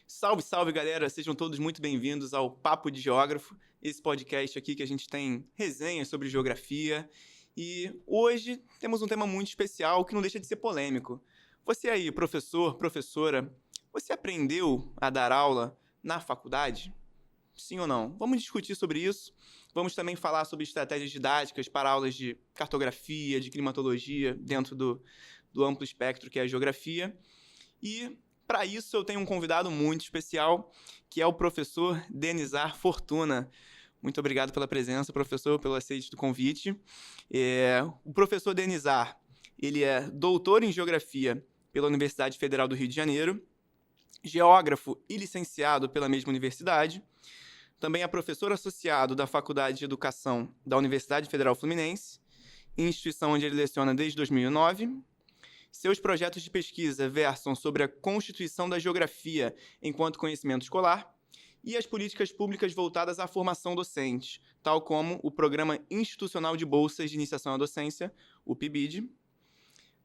Salve, salve, galera! Sejam todos muito bem-vindos ao Papo de Geógrafo, esse podcast aqui que a gente tem resenhas sobre geografia. E hoje temos um tema muito especial que não deixa de ser polêmico. Você aí, professor, professora, você aprendeu a dar aula na faculdade? Sim ou não? Vamos discutir sobre isso. Vamos também falar sobre estratégias didáticas para aulas de cartografia, de climatologia, dentro do amplo espectro que é a geografia. E para isso eu tenho um convidado muito especial, que é o professor Denizar Fortuna. Muito obrigado pela presença, professor, pelo aceite do convite. O professor Denizar, ele é doutor em Geografia pela Universidade Federal do Rio de Janeiro, geógrafo e licenciado pela mesma universidade. Também é professor associado da Faculdade de Educação da Universidade Federal Fluminense, instituição onde ele leciona desde 2009. Seus projetos de pesquisa versam sobre a constituição da geografia enquanto conhecimento escolar e as políticas públicas voltadas à formação docente, tal como o Programa Institucional de Bolsas de Iniciação à Docência, o PIBID.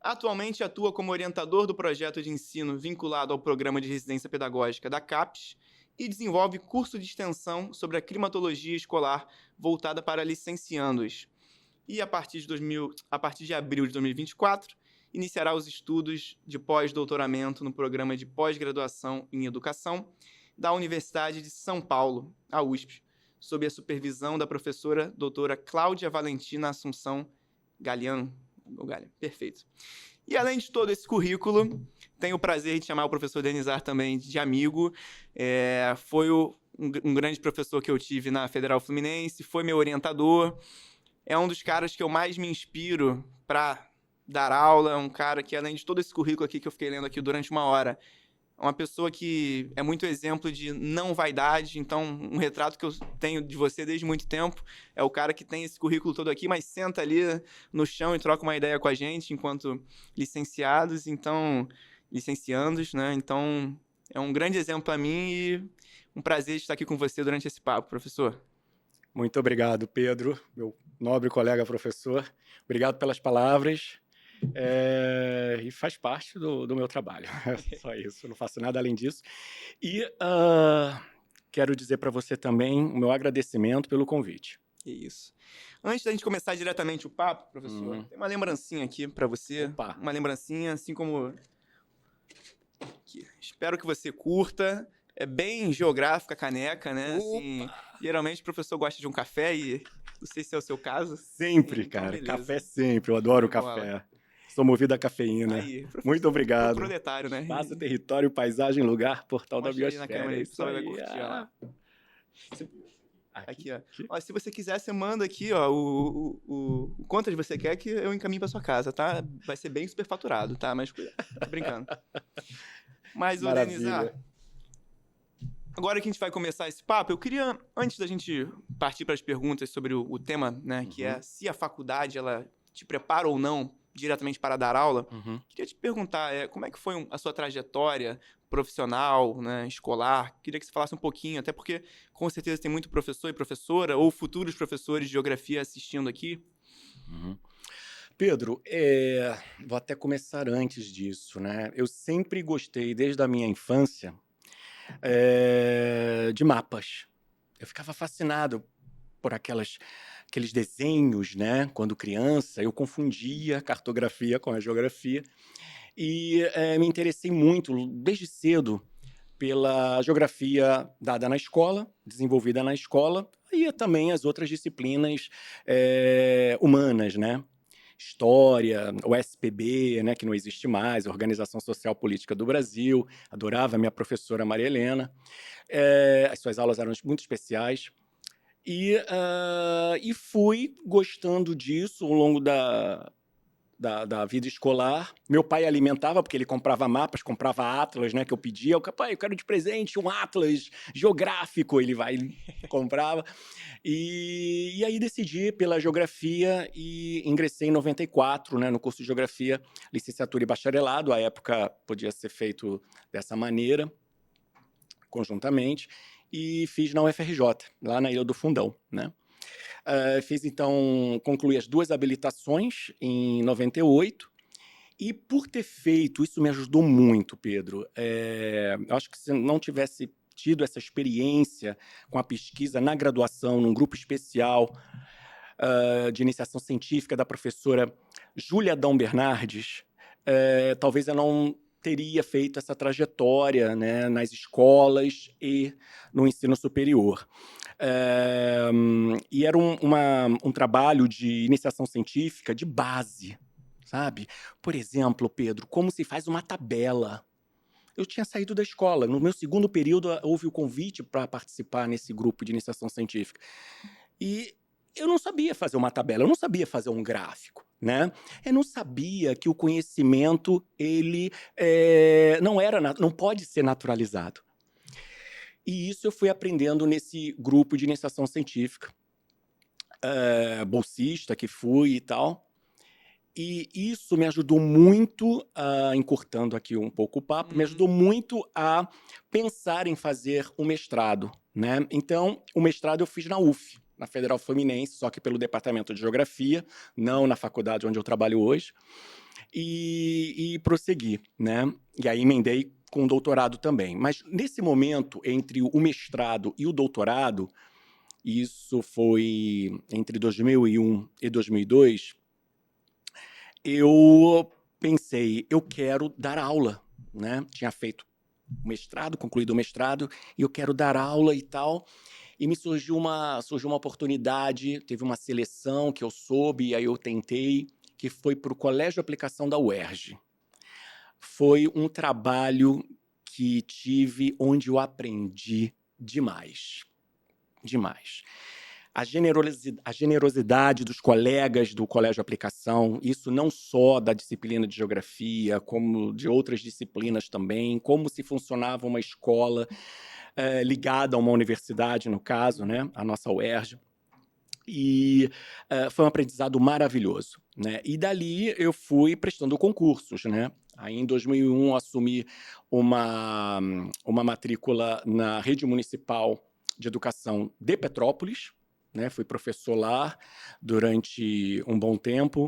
Atualmente atua como orientador do projeto de ensino vinculado ao Programa de Residência Pedagógica da CAPES e desenvolve curso de extensão sobre a climatologia escolar voltada para licenciandos. E a partir de abril de 2024, iniciará os estudos de pós-doutoramento no programa de pós-graduação em educação da Universidade de São Paulo, a USP, sob a supervisão da professora doutora Cláudia Valentina Assunção Galian. Perfeito. E além de todo esse currículo, tenho o prazer de chamar o professor Denizar também de amigo. Foi um grande professor que eu tive na Federal Fluminense, foi meu orientador. É um dos caras que eu mais me inspiro para dar aula, é um cara que, além de todo esse currículo aqui que eu fiquei lendo aqui durante uma hora, é uma pessoa que é muito exemplo de não vaidade. Então, um retrato que eu tenho de você desde muito tempo é o cara que tem esse currículo todo aqui, mas senta ali no chão e troca uma ideia com a gente enquanto licenciados, licenciandos, né? Então, é um grande exemplo para mim e um prazer estar aqui com você durante esse papo, professor. Muito obrigado, Pedro, meu nobre colega professor. Obrigado pelas palavras. E faz parte do meu trabalho. Só isso, não faço nada além disso. E quero dizer para você também o meu agradecimento pelo convite. Isso. Antes da gente começar diretamente o papo, professor, tem uma lembrancinha aqui para você. Opa. Uma lembrancinha, assim como... Aqui. Espero que você curta. É bem geográfica a caneca, né? Assim, geralmente o professor gosta de um café e não sei se é o seu caso. Sempre, então, cara. beleza. Café sempre. Eu adoro café. Sou movido à cafeína. Aí, Muito obrigado. Proletário, né? Espaço, território, paisagem, lugar, portal Mostra da aí na biosfera. câmera aí, Isso vai aí. curtir, ó lá. Aqui, ó. Aqui. Ó. Se você quiser, você manda aqui, ó, o quantas você quer que eu encaminho pra sua casa, tá? Vai ser bem superfaturado, tá? Mas tô brincando. Mas, o Denizar, agora que a gente vai começar esse papo, eu queria, antes da gente partir para as perguntas sobre o tema, né, que é se a faculdade ela te prepara ou não diretamente para dar aula, queria te perguntar como é que foi a sua trajetória profissional, né, escolar. Queria que você falasse um pouquinho, até porque com certeza tem muito professor e professora ou futuros professores de geografia assistindo aqui. Pedro, vou até começar antes disso, né? Eu sempre gostei, desde a minha infância, de mapas. Eu ficava fascinado por aqueles desenhos, né? Quando criança, eu confundia a cartografia com a geografia e me interessei muito, desde cedo, pela geografia dada na escola, desenvolvida na escola, e também as outras disciplinas humanas, né? História, o SPB, né, que não existe mais, Organização Social Política do Brasil. Adorava a minha professora Maria Helena. As suas aulas eram muito especiais. E fui gostando disso ao longo da vida escolar. Meu pai alimentava, porque ele comprava mapas, comprava atlas, né, que eu pedia. Pai, eu quero de presente um atlas geográfico. Ele vai e comprava. E aí decidi pela geografia e ingressei em 94, né, no curso de geografia, licenciatura e bacharelado. À época podia ser feito dessa maneira, conjuntamente, e fiz na UFRJ, lá na Ilha do Fundão, né? Fiz, então, concluí as 2 habilitações em 98 E por ter feito, isso me ajudou muito, Pedro. Eu acho que se eu não tivesse tido essa experiência com a pesquisa na graduação, num grupo especial de iniciação científica da professora Júlia Dom Bernardes, talvez eu não teria feito essa trajetória, né, nas escolas e no ensino superior. E era um trabalho de iniciação científica de base, sabe? Por exemplo, Pedro, como se faz uma tabela. Eu tinha saído da escola. No meu segundo período, houve o convite para participar nesse grupo de iniciação científica. E eu não sabia fazer uma tabela, eu não sabia fazer um gráfico, né? Eu não sabia que o conhecimento, ele não pode ser naturalizado. E isso eu fui aprendendo nesse grupo de iniciação científica, bolsista que fui e tal. E isso me ajudou muito, encurtando aqui um pouco o papo, me ajudou muito a pensar em fazer o mestrado, né? Então, o mestrado eu fiz na UF, na Federal Fluminense, só que pelo Departamento de Geografia, não na faculdade onde eu trabalho hoje, e prossegui, né? E aí emendei com o doutorado também. Mas nesse momento, entre o mestrado e o doutorado, isso foi entre 2001 e 2002, eu pensei, eu quero dar aula, né? Tinha feito o mestrado, concluído o mestrado, e eu quero dar aula e tal. E me surgiu uma oportunidade, teve uma seleção que eu soube, e aí eu tentei, que foi para o Colégio de Aplicação da UERJ. Foi um trabalho que tive onde eu aprendi demais. Demais. A generosidade dos colegas do Colégio de Aplicação, isso não só da disciplina de geografia, como de outras disciplinas também, como se funcionava uma escola ligada a uma universidade, no caso, né, a nossa UERJ. E foi um aprendizado maravilhoso, né? E dali eu fui prestando concursos, né? Aí em 2001 eu assumi uma matrícula na Rede Municipal de Educação de Petrópolis, né? Fui professor lá durante um bom tempo,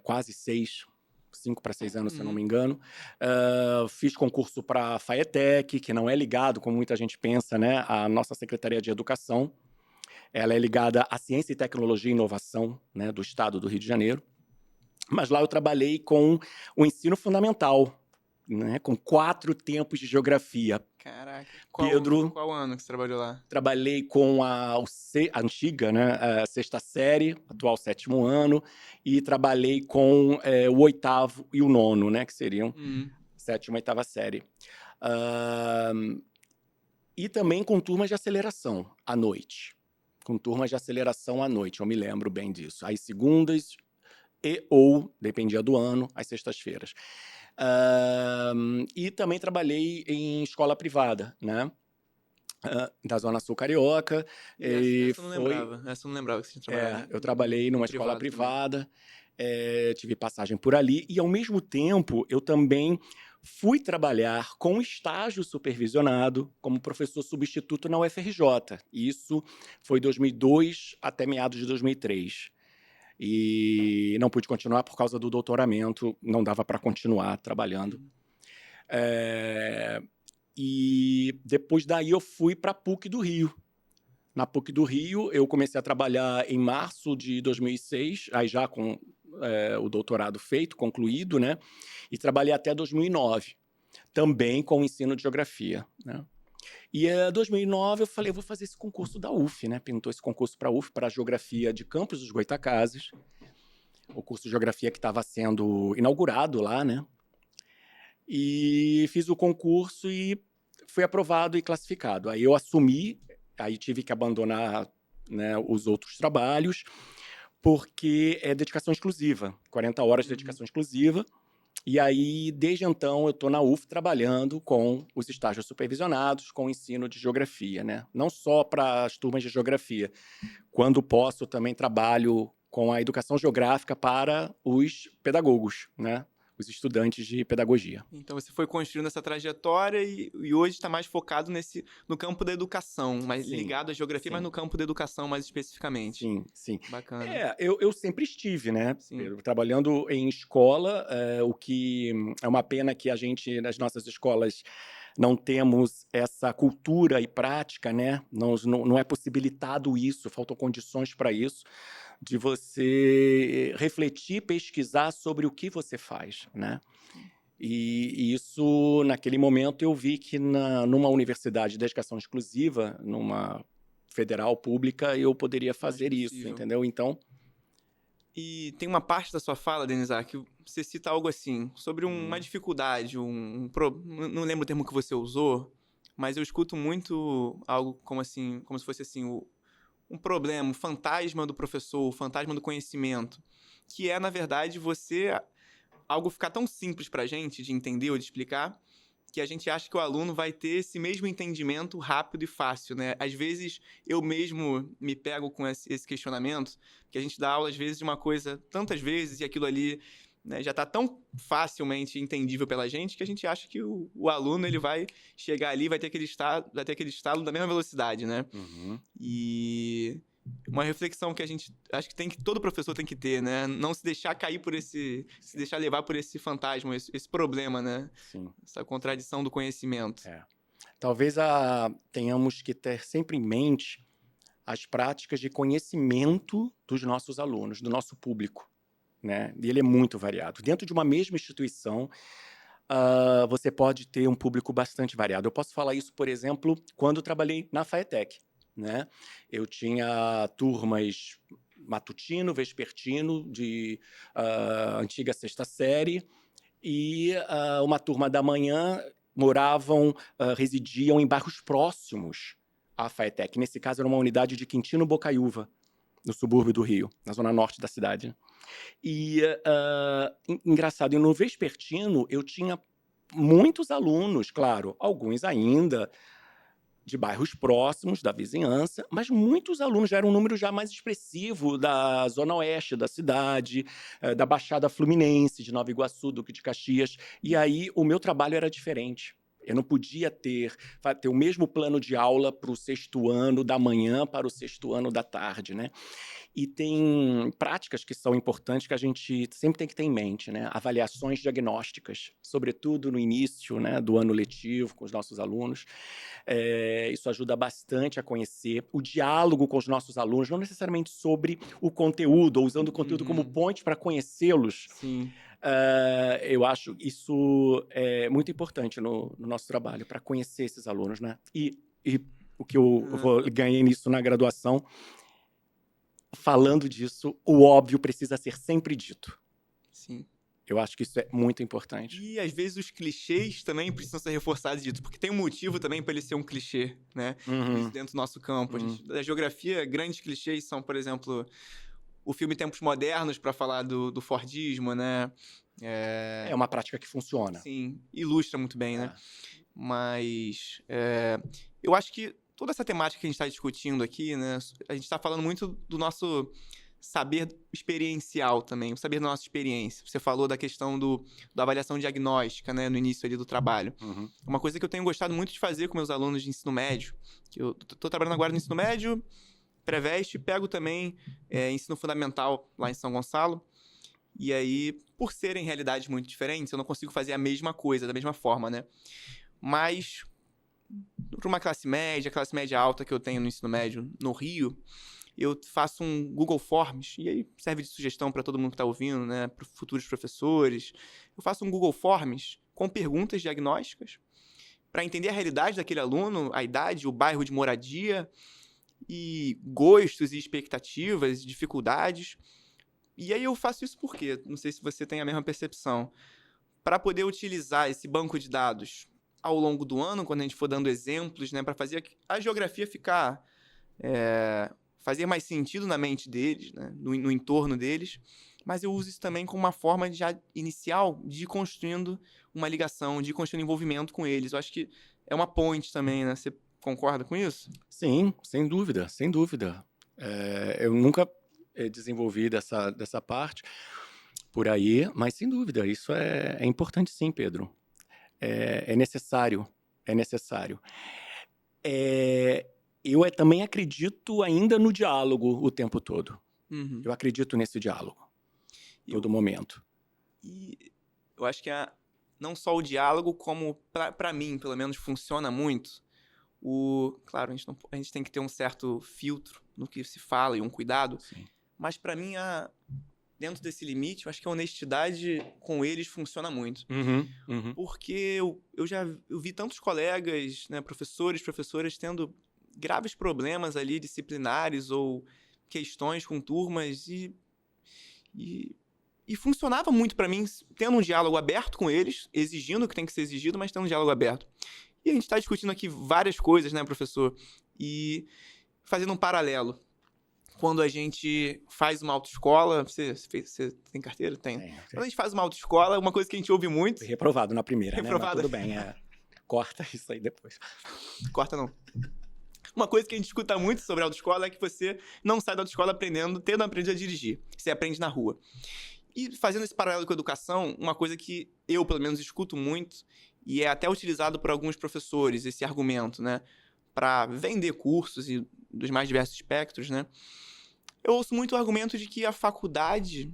quase 5 para 6 anos, se eu não me engano. Fiz concurso para a FAETEC, que não é ligado, como muita gente pensa, né, à nossa Secretaria de Educação. Ela é ligada à Ciência e Tecnologia e Inovação, né, do Estado do Rio de Janeiro. Mas lá eu trabalhei com o ensino fundamental, né, com 4 tempos de geografia. Caraca. Pedro, Qual ano que você trabalhou lá? trabalhei com a antiga, né, a sexta série, atual 7º ano, e trabalhei com o 8º e o 9º, né, que seriam 7ª e 8ª série. E também com turmas de aceleração à noite. Eu me lembro bem disso. Às segundas ou, dependia do ano, às sextas-feiras. E também trabalhei em escola privada, né? Da Zona Sul Carioca. Essa eu não lembrava. Essa eu não lembrava que você tinha trabalhado Eu trabalhei numa escola privado privada, tive passagem por ali, e ao mesmo tempo eu também fui trabalhar com estágio supervisionado como professor substituto na UFRJ. Isso foi 2002 até meados de 2003. E não pude continuar por causa do doutoramento, não dava para continuar trabalhando. E depois daí eu fui para a PUC do Rio. Na PUC do Rio, eu comecei a trabalhar em março de 2006, aí já com o doutorado feito, concluído, né? E trabalhei até 2009, também com o ensino de geografia, né? E em 2009 eu falei, eu vou fazer esse concurso da UF, né? Pintou esse concurso para a UF, para a Geografia de Campos dos Goytacazes, o curso de Geografia que estava sendo inaugurado lá, né? E fiz o concurso e fui aprovado e classificado. Aí eu assumi, aí tive que abandonar, né, os outros trabalhos, porque é dedicação exclusiva, 40 horas de dedicação exclusiva. E aí, desde então, eu estou na UF trabalhando com os estágios supervisionados, com o ensino de geografia, né? Não só para as turmas de geografia. Quando posso, também trabalho com a educação geográfica para os pedagogos, né? os estudantes de pedagogia. Então você foi construindo essa trajetória e hoje está mais focado no campo da educação, mais Sim, ligado à geografia, mas sim, no campo da educação mais especificamente. sim, sim. Bacana. Eu sempre estive, né, Sim, Pedro, trabalhando em escola, o que é uma pena que a gente, nas nossas escolas, não temos essa cultura e prática, né? Não é possibilitado isso, faltam condições para isso, de você refletir, pesquisar sobre o que você faz, né? E isso, naquele momento, eu vi que numa universidade de dedicação exclusiva, numa federal pública, eu poderia mais fazer isso, possível. entendeu? Então, E tem uma parte da sua fala, Denizar, que você cita algo assim, sobre uma hum, dificuldade, não lembro o termo que você usou, mas eu escuto muito algo como assim, como se fosse assim, um problema, o fantasma do professor, o fantasma do conhecimento, que é, na verdade, algo ficar tão simples pra gente de entender ou de explicar, que a gente acha que o aluno vai ter esse mesmo entendimento rápido e fácil, né? Às vezes eu mesmo me pego com esse questionamento, que a gente dá aula às vezes de uma coisa tantas vezes e aquilo ali, né, já está tão facilmente entendível pela gente que a gente acha que o aluno ele vai chegar ali, vai ter aquele estalo da mesma velocidade, né? uhum, E uma reflexão que a gente acho que todo professor tem que ter, né? Não se deixar cair se deixar levar por esse fantasma, esse problema, né? sim. Essa contradição do conhecimento. É. Talvez tenhamos que ter sempre em mente as práticas de conhecimento dos nossos alunos, do nosso público, né? E ele é muito variado. Dentro de uma mesma instituição, você pode ter um público bastante variado. Eu posso falar isso, por exemplo, quando trabalhei na FATEC, né? Eu tinha turmas matutino, vespertino, de antiga sexta série, e uma turma da manhã residiam em bairros próximos à FATEC. Nesse caso, era uma unidade de Quintino Bocaiúva, no subúrbio do Rio, na zona norte da cidade. E, engraçado, e no vespertino eu tinha muitos alunos, claro, alguns ainda de bairros próximos da vizinhança, mas muitos alunos, já era um número já mais expressivo da zona oeste da cidade, da Baixada Fluminense, de Nova Iguaçu, Duque de Caxias, e aí o meu trabalho era diferente. Eu não podia ter o mesmo plano de aula para o sexto ano da manhã para o sexto ano da tarde, né? E tem práticas que são importantes que a gente sempre tem que ter em mente, né? Avaliações diagnósticas, sobretudo no início, né, do ano letivo com os nossos alunos. Isso ajuda bastante a conhecer o diálogo com os nossos alunos, não necessariamente sobre o conteúdo, ou usando o conteúdo como Uhum. ponte para conhecê-los. Sim. Eu acho isso muito importante no nosso trabalho, para conhecer esses alunos, né? E o que eu ganhei nisso na graduação, falando disso, o óbvio precisa ser sempre dito. Sim. Eu acho que isso é muito importante. E às vezes os clichês também precisam ser reforçados disso, porque tem um motivo também para ele ser um clichê, né? Isso Uhum, dentro do nosso campo. uhum. Da geografia, grandes clichês são, por exemplo, o filme Tempos Modernos, para falar do Fordismo, né? É uma prática que funciona. Sim, ilustra muito bem, né? É. Mas eu acho que toda essa temática que a gente está discutindo aqui, né? A gente está falando muito do nosso saber experiencial também, o saber da nossa experiência. Você falou da questão da avaliação diagnóstica, né? No início ali do trabalho. Uhum. Uma coisa que eu tenho gostado muito de fazer com meus alunos de ensino médio, que eu estou trabalhando agora no ensino médio, pré-veste, pego também ensino fundamental lá em São Gonçalo. E aí, por serem realidades muito diferentes, eu não consigo fazer a mesma coisa, da mesma forma, né? Mas, para uma classe média alta que eu tenho no ensino médio no Rio, eu faço um Google Forms, e aí serve de sugestão para todo mundo que está ouvindo, né? Para futuros professores. Eu faço um Google Forms com perguntas diagnósticas para entender a realidade daquele aluno, a idade, o bairro de moradia, e gostos e expectativas, dificuldades. E aí eu faço isso por quê? Não sei se você tem a mesma percepção. Para poder utilizar esse banco de dados ao longo do ano, quando a gente for dando exemplos, né, para fazer a geografia fazer mais sentido na mente deles, né, no entorno deles, mas eu uso isso também como uma forma já inicial de ir construindo uma ligação, de ir construindo envolvimento com eles. Eu acho que é uma ponte também, né? Você concorda com isso? Sim, sem dúvida, sem dúvida. Eu nunca desenvolvi dessa parte, por aí, mas sem dúvida, isso é importante sim, Pedro. É necessário, é necessário. Eu também acredito ainda no diálogo o tempo todo. Uhum. Eu acredito nesse diálogo, todo momento. E eu acho que não só o diálogo, como para mim, pelo menos, funciona muito. Claro, a gente tem que ter um certo filtro no que se fala e um cuidado, Sim. mas para mim, dentro desse limite, eu acho que a honestidade com eles funciona muito. Porque eu vi tantos colegas, né, professoras tendo graves problemas ali disciplinares ou questões com turmas e funcionava muito para mim tendo um diálogo aberto com eles, exigindo o que tem que ser exigido, mas tendo um diálogo aberto. E a gente está discutindo aqui várias coisas, né, professor? E fazendo um paralelo. Quando a gente faz uma autoescola... Você tem carteira? Tem. Quando a gente faz uma autoescola, uma coisa que a gente ouve muito... Fui reprovado na primeira, reprovado. Né? Mas tudo bem, corta isso aí depois. Corta não. Uma coisa que a gente escuta muito sobre a autoescola é que você não sai da autoescola tendo aprendido a dirigir. Você aprende na rua. E fazendo esse paralelo com a educação, uma coisa que eu, pelo menos, escuto muito, e é até utilizado por alguns professores, esse argumento, né? Para vender cursos e dos mais diversos espectros, né? Eu ouço muito o argumento de que a faculdade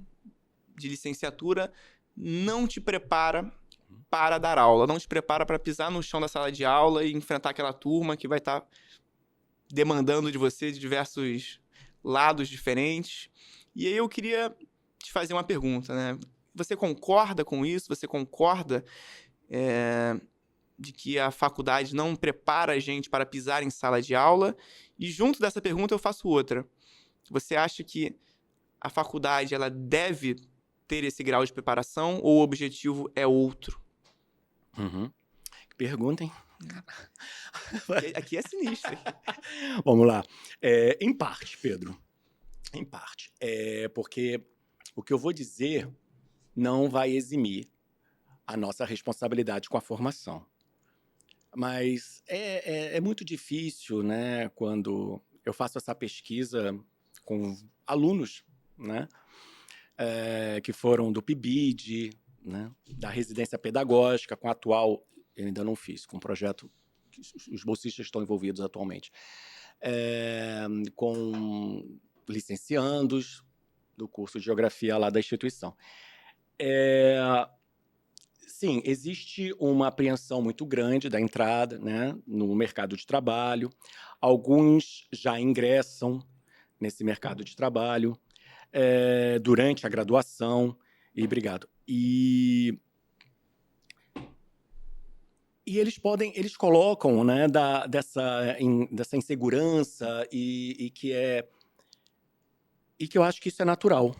de licenciatura não te prepara para dar aula, não te prepara para pisar no chão da sala de aula e enfrentar aquela turma que vai estar demandando de você de diversos lados diferentes. E aí eu queria te fazer uma pergunta, né? Você concorda com isso? Você concorda de que a faculdade não prepara a gente para pisar em sala de aula? E junto dessa pergunta eu faço outra. Você acha que a faculdade ela deve ter esse grau de preparação ou o objetivo é outro? Pergunta, hein? Aqui é sinistro. Vamos lá. Em parte, Pedro. Em parte. Porque o que eu vou dizer não vai eximir a nossa responsabilidade com a formação. Mas é muito difícil, né, quando eu faço essa pesquisa com alunos, né, que foram do PIBID, né, da residência pedagógica, com a atual, eu ainda não fiz, com um projeto que os bolsistas estão envolvidos atualmente, com licenciandos do curso de Geografia lá da instituição. Sim, existe uma apreensão muito grande da entrada, né, no mercado de trabalho. Alguns já ingressam nesse mercado de trabalho durante a graduação. Obrigado. E eles colocam, né, dessa insegurança e que eu acho que isso é natural.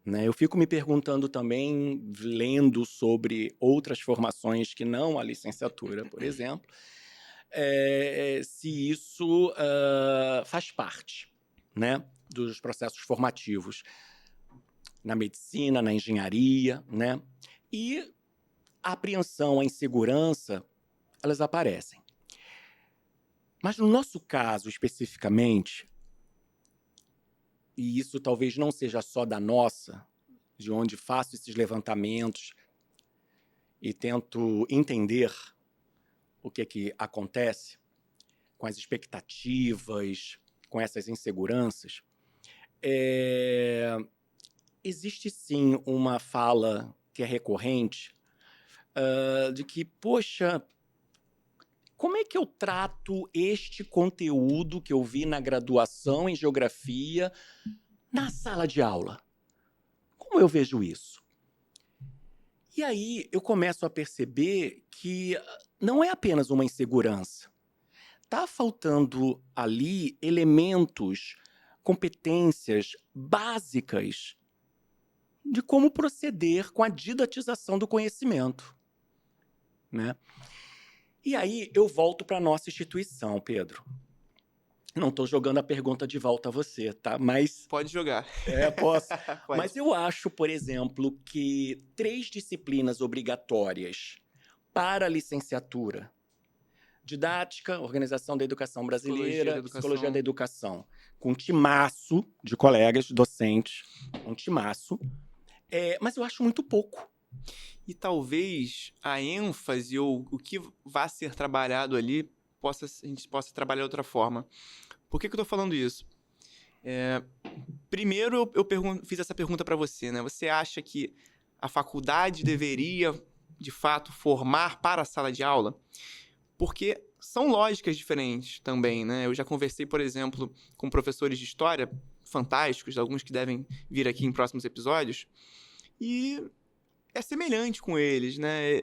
Né? Eu fico me perguntando também, lendo sobre outras formações que não a licenciatura, por exemplo, se isso faz parte, né, dos processos formativos na medicina, na engenharia, né? E a apreensão, a insegurança, elas aparecem. Mas no nosso caso, especificamente, e isso talvez não seja só da nossa, de onde faço esses levantamentos e tento entender o que acontece com as expectativas, com essas inseguranças, existe sim uma fala que é recorrente de que, poxa, como é que eu trato este conteúdo que eu vi na graduação em geografia na sala de aula? Como eu vejo isso? E aí eu começo a perceber que não é apenas uma insegurança. Está faltando ali elementos, competências básicas de como proceder com a didatização do conhecimento, né? E aí eu volto para a nossa instituição, Pedro. Não estou jogando a pergunta de volta a você, tá? Mas Pode jogar. posso. Pode. Mas eu acho, por exemplo, que 3 disciplinas obrigatórias para a licenciatura: didática, organização da educação brasileira, psicologia da educação, com um timaço de colegas docentes, um timaço, Mas eu acho muito pouco. E talvez a ênfase ou o que vá ser trabalhado ali a gente possa trabalhar de outra forma. Por que eu estou falando isso? Primeiro, fiz essa pergunta para você, né? Você acha que a faculdade deveria, de fato, formar para a sala de aula? Porque são lógicas diferentes também, né? Eu já conversei, por exemplo, com professores de história fantásticos, alguns que devem vir aqui em próximos episódios, e é semelhante com eles, né?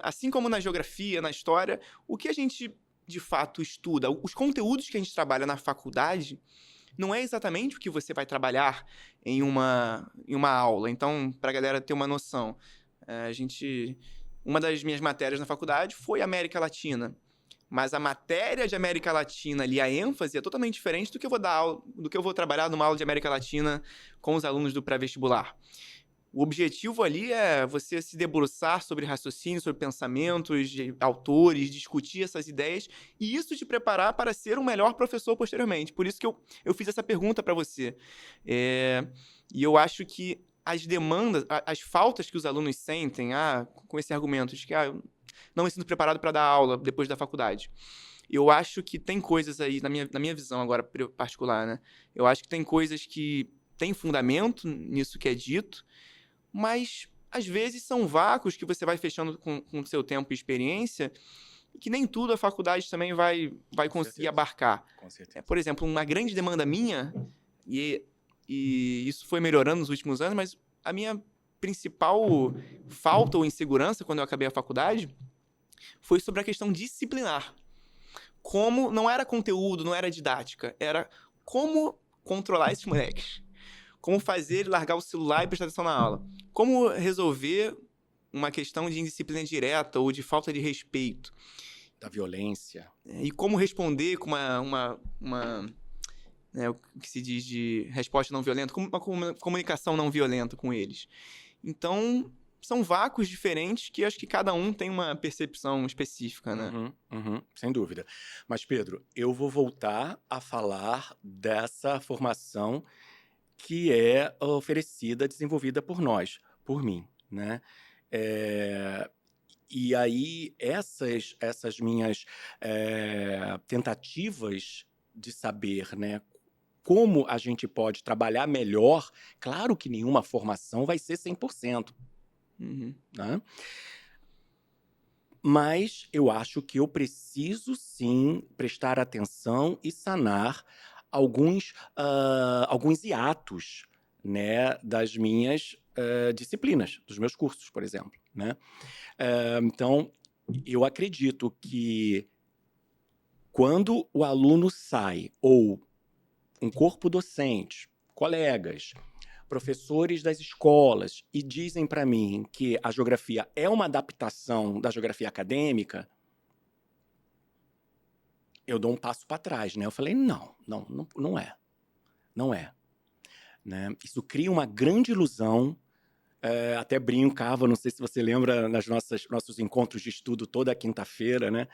Assim como na geografia, na história, o que a gente de fato estuda, os conteúdos que a gente trabalha na faculdade, não é exatamente o que você vai trabalhar em uma aula. Então, para a galera ter uma noção, uma das minhas matérias na faculdade foi América Latina. Mas a matéria de América Latina ali, a ênfase é totalmente diferente do que eu vou dar aula, do que eu vou trabalhar numa aula de América Latina com os alunos do pré-vestibular. O objetivo ali é você se debruçar sobre raciocínio, sobre pensamentos de autores, discutir essas ideias e isso te preparar para ser um melhor professor posteriormente. Por isso que eu fiz essa pergunta para você. E eu acho que as demandas, as faltas que os alunos sentem com esse argumento de que eu não me sinto preparado para dar aula depois da faculdade. Eu acho que tem coisas aí, na minha visão agora particular, né? Eu acho que tem coisas que têm fundamento nisso que é dito, mas às vezes são vácuos que você vai fechando com o seu tempo e experiência e que nem tudo a faculdade também vai conseguir abarcar. Com certeza. Por exemplo, uma grande demanda minha, e isso foi melhorando nos últimos anos, mas a minha principal falta ou insegurança quando eu acabei a faculdade foi sobre a questão disciplinar. Como não era conteúdo, não era didática, era como controlar esses moleques. Como fazer ele largar o celular e prestar atenção na aula. Como resolver uma questão de indisciplina direta ou de falta de respeito. Da violência. E como responder com o que se diz de resposta não violenta, como uma comunicação não violenta com eles. Então, são vácuos diferentes que acho que cada um tem uma percepção específica, né? Sem dúvida. Mas, Pedro, eu vou voltar a falar dessa formação que é oferecida, desenvolvida por nós, por mim, né? E aí, essas minhas tentativas de saber, né, como a gente pode trabalhar melhor, claro que nenhuma formação vai ser 100%, né? Mas eu acho que eu preciso sim prestar atenção e sanar alguns hiatos, né, das minhas disciplinas, dos meus cursos, por exemplo, né? Então, eu acredito que quando o aluno sai, ou um corpo docente, colegas, professores das escolas, e dizem para mim que a geografia é uma adaptação da geografia acadêmica, eu dou um passo para trás, né? Eu falei, não é. Não é. Né? Isso cria uma grande ilusão. Até brincava, não sei se você lembra, nossos encontros de estudo toda quinta-feira, né?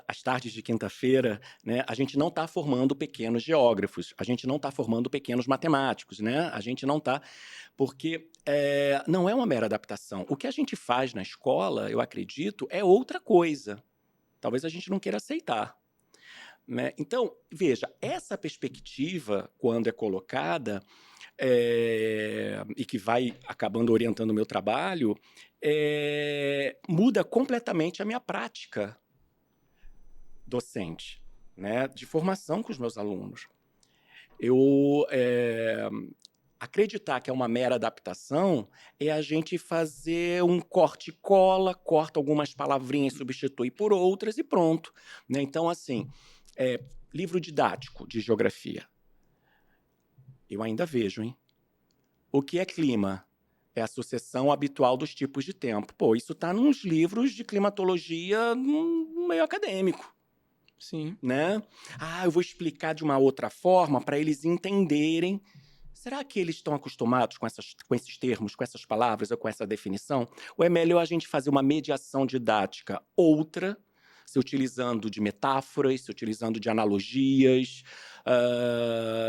Às tardes de quinta-feira, né? A gente não está formando pequenos geógrafos, a gente não está formando pequenos matemáticos, né? A gente não está, porque não é uma mera adaptação. O que a gente faz na escola, eu acredito, é outra coisa. Talvez a gente não queira aceitar. Né? Então, veja, essa perspectiva, quando é colocada, e que vai acabando orientando o meu trabalho, muda completamente a minha prática docente, né? De formação com os meus alunos. Eu acreditar que é uma mera adaptação é a gente fazer um corte e cola, corta algumas palavrinhas, substitui por outras e pronto. Né? Então, assim, livro didático de geografia. Eu ainda vejo, hein? O que é clima? É a sucessão habitual dos tipos de tempo. Pô, isso está nos livros de climatologia no meio acadêmico. Sim. Né? Eu vou explicar de uma outra forma para eles entenderem. Será que eles estão acostumados com esses termos, com essas palavras ou com essa definição? Ou é melhor a gente fazer uma mediação didática outra, se utilizando de metáforas, se utilizando de analogias,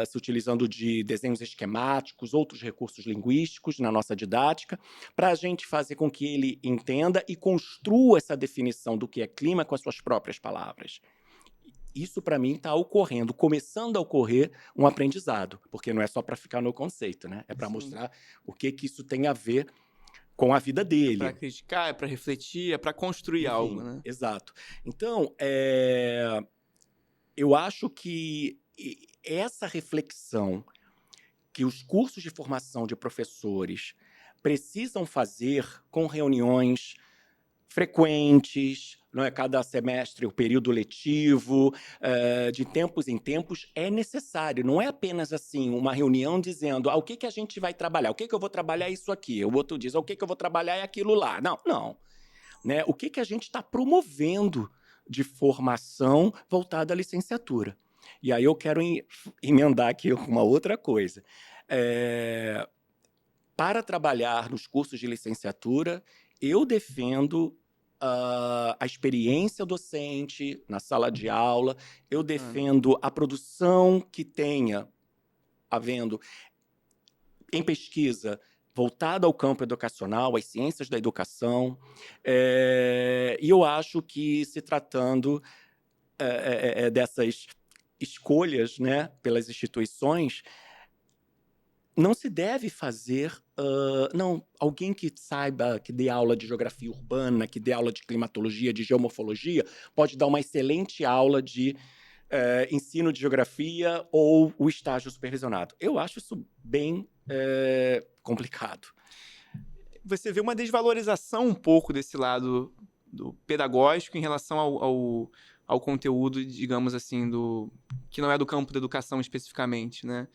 se utilizando de desenhos esquemáticos, outros recursos linguísticos na nossa didática, para a gente fazer com que ele entenda e construa essa definição do que é clima com as suas próprias palavras. Isso, para mim, está ocorrendo, começando a ocorrer um aprendizado, porque não é só para ficar no conceito, né? É para mostrar o que isso tem a ver com a vida dele. Para criticar, é para refletir, é para construir Enfim, algo, né? Exato. Então, eu acho que essa reflexão que os cursos de formação de professores precisam fazer com reuniões frequentes, não é? Cada semestre, o período letivo, de tempos em tempos, é necessário. Não é apenas assim uma reunião dizendo o que a gente vai trabalhar, o que eu vou trabalhar é isso aqui, o outro diz o que eu vou trabalhar é aquilo lá. Não. Né? O que a gente está promovendo de formação voltada à licenciatura. E aí eu quero emendar aqui uma outra coisa. Para trabalhar nos cursos de licenciatura, eu defendo a experiência docente na sala de aula, eu defendo a produção que tenha, havendo em pesquisa voltada ao campo educacional, às ciências da educação, e eu acho que, se tratando dessas escolhas, né, pelas instituições, não se deve fazer, alguém que saiba, que dê aula de geografia urbana, que dê aula de climatologia, de geomorfologia, pode dar uma excelente aula de ensino de geografia ou o estágio supervisionado. Eu acho isso bem complicado. Você vê uma desvalorização um pouco desse lado do pedagógico em relação ao conteúdo, digamos assim, que não é do campo da educação especificamente, né?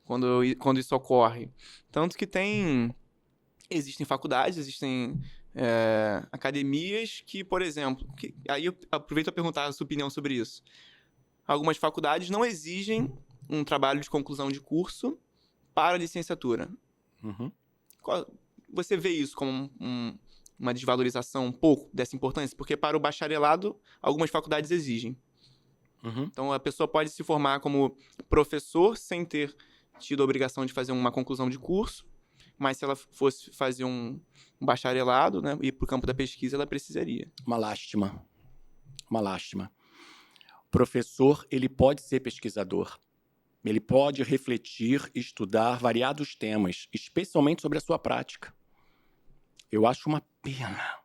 Quando isso ocorre. Tanto que existem faculdades, existem academias que, por exemplo, aí eu aproveito a perguntar a sua opinião sobre isso. Algumas faculdades não exigem um trabalho de conclusão de curso para a licenciatura. Uhum. Você vê isso como uma desvalorização um pouco dessa importância? Porque para o bacharelado, algumas faculdades exigem. Uhum. Então, a pessoa pode se formar como professor sem ter tido a obrigação de fazer uma conclusão de curso, mas se ela fosse fazer um bacharelado, né, ir para o campo da pesquisa, ela precisaria. Uma lástima. O professor, ele pode ser pesquisador. Ele pode refletir, estudar variados temas, especialmente sobre a sua prática. Eu acho uma pena.